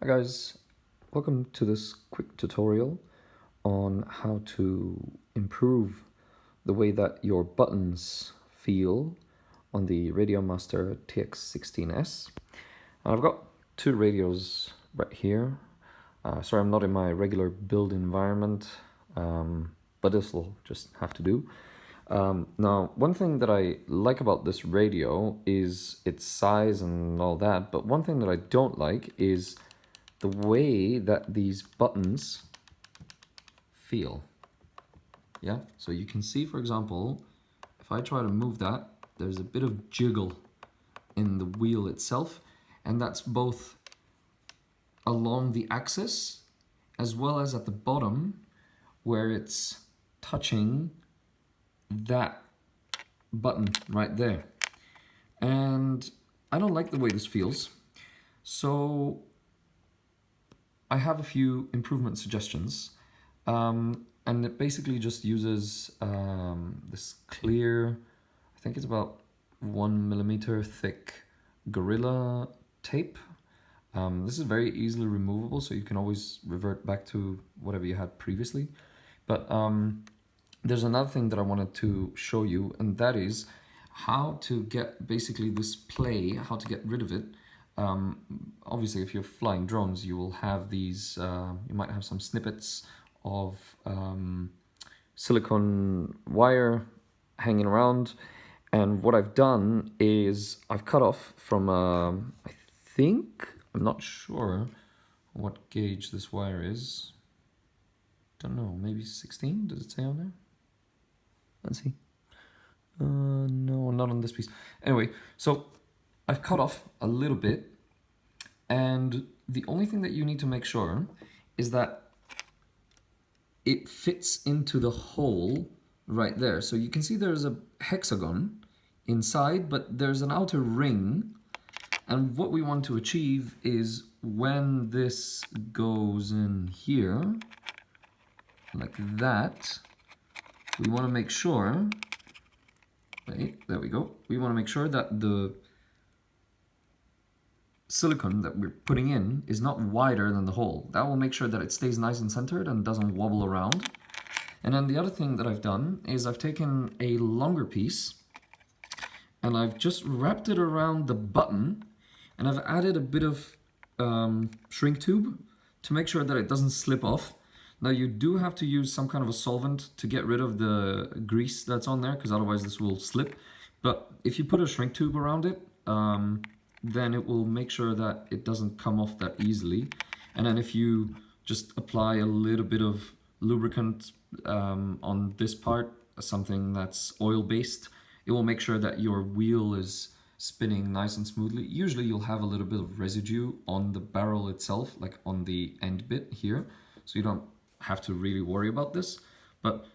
Hi guys, welcome to this quick tutorial on how to improve the way that your buttons feel on the Radiomaster TX16S. I've got two radios right here. Sorry, I'm not in my regular build environment, but this will just have to do. Now, one thing that I like about this radio is its size and all that, but one thing that I don't like is the way that these buttons feel. Yeah, so you can see, for example, if I try to move that, there's a bit of jiggle in the wheel itself, and that's both along the axis as well as at the bottom where it's touching that button right there. And I don't like the way this feels, so I have a few improvement suggestions, and it basically just uses this clear, I think it's about 1 mm thick Gorilla tape. This is very easily removable, so you can always revert back to whatever you had previously. But there's another thing that I wanted to show you, and that is how to get basically this play, how to get rid of it. Obviously, if you're flying drones, you will have these, you might have some snippets of silicone wire hanging around. And what I've done is I've cut off from, I think, I'm not sure what gauge this wire is. Don't know, maybe 16? Does it say on there? Let's see. No, not on this piece. Anyway, so I've cut off a little bit, and the only thing that you need to make sure is that it fits into the hole right there. So you can see there's a hexagon inside, but there's an outer ring, and what we want to achieve is when this goes in here, like that, we want to make sure, right, there we go, we want to make sure that the silicone that we're putting in is not wider than the hole. That will make sure that it stays nice and centered and doesn't wobble around. And then the other thing that I've done is I've taken a longer piece and I've just wrapped it around the button, and I've added a bit of shrink tube to make sure that it doesn't slip off. Now you do have to use some kind of a solvent to get rid of the grease that's on there, because otherwise this will slip. But if you put a shrink tube around it, then it will make sure that it doesn't come off that easily. And then if you just apply a little bit of lubricant on this part, something that's oil-based, it will make sure that your wheel is spinning nice and smoothly. Usually you'll have a little bit of residue on the barrel itself, like on the end bit here, so you don't have to really worry about this. But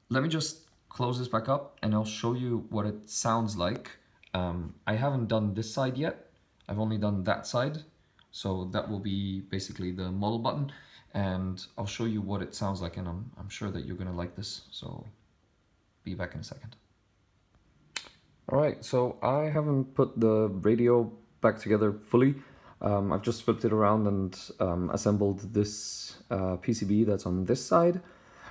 let me just close this back up and I'll show you what it sounds like. I haven't done this side yet. I've only done that side, so that will be basically the model button, and I'll show you what it sounds like, and I'm sure that you're gonna like this, so be back in a second. Alright, so I haven't put the radio back together fully. I've just flipped it around and assembled this PCB that's on this side.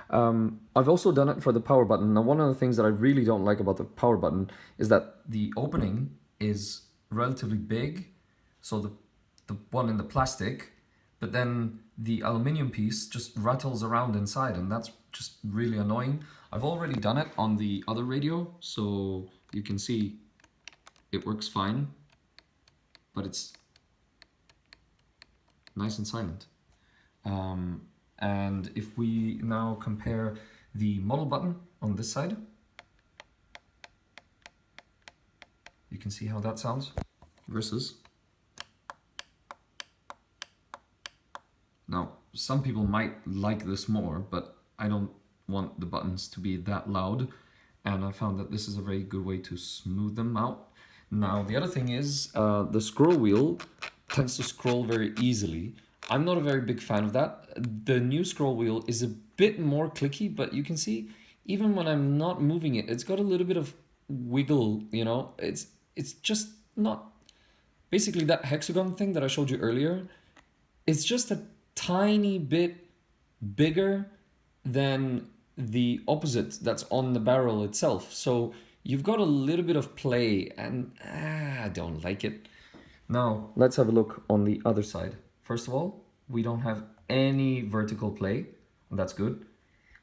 I've also done it for the power button. Now, one of the things that I really don't like about the power button is that the opening is relatively big, so the one in the plastic, but then the aluminium piece just rattles around inside, and that's just really annoying. I've already done it on the other radio, so you can see it works fine, but it's nice and silent. And if we now compare the model button on this side, you can see how that sounds versus. Now, some people might like this more, but I don't want the buttons to be that loud, and I found that this is a very good way to smooth them out. Now, the other thing is the scroll wheel tends to scroll very easily. I'm not a very big fan of that. The new scroll wheel is a bit more clicky, but you can see even when I'm not moving it, it's got a little bit of wiggle, you know? It's just not... Basically that hexagon thing that I showed you earlier, it's just a tiny bit bigger than the opposite that's on the barrel itself. So you've got a little bit of play, and I don't like it. Now let's have a look on the other side. First of all, we don't have any vertical play, and that's good.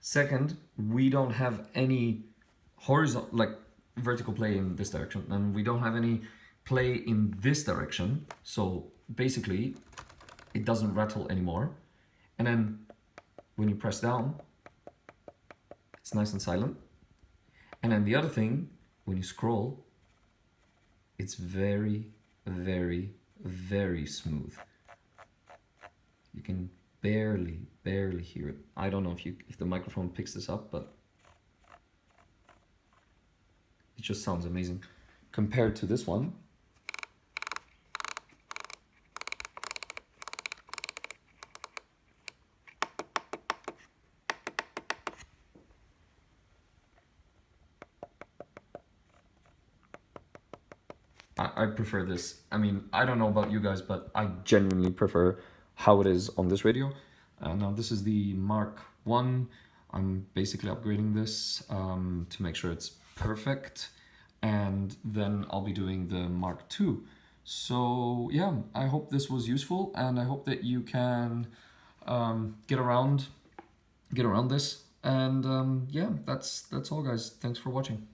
Second, we don't have any horizontal, like vertical play in this direction, and we don't have any play in this direction. So basically, it doesn't rattle anymore. And then when you press down, it's nice and silent. And then the other thing, when you scroll, it's very, very, very smooth. You can barely hear it. I don't know if the microphone picks this up, but it just sounds amazing. Compared to this one, I prefer this. I mean, I don't know about you guys, but I genuinely prefer how it is on this radio. Now this is the Mark 1. I'm basically upgrading this to make sure it's perfect. And then I'll be doing the Mark 2. So yeah, I hope this was useful, and I hope that you can get around this. And yeah, that's all, guys. Thanks for watching.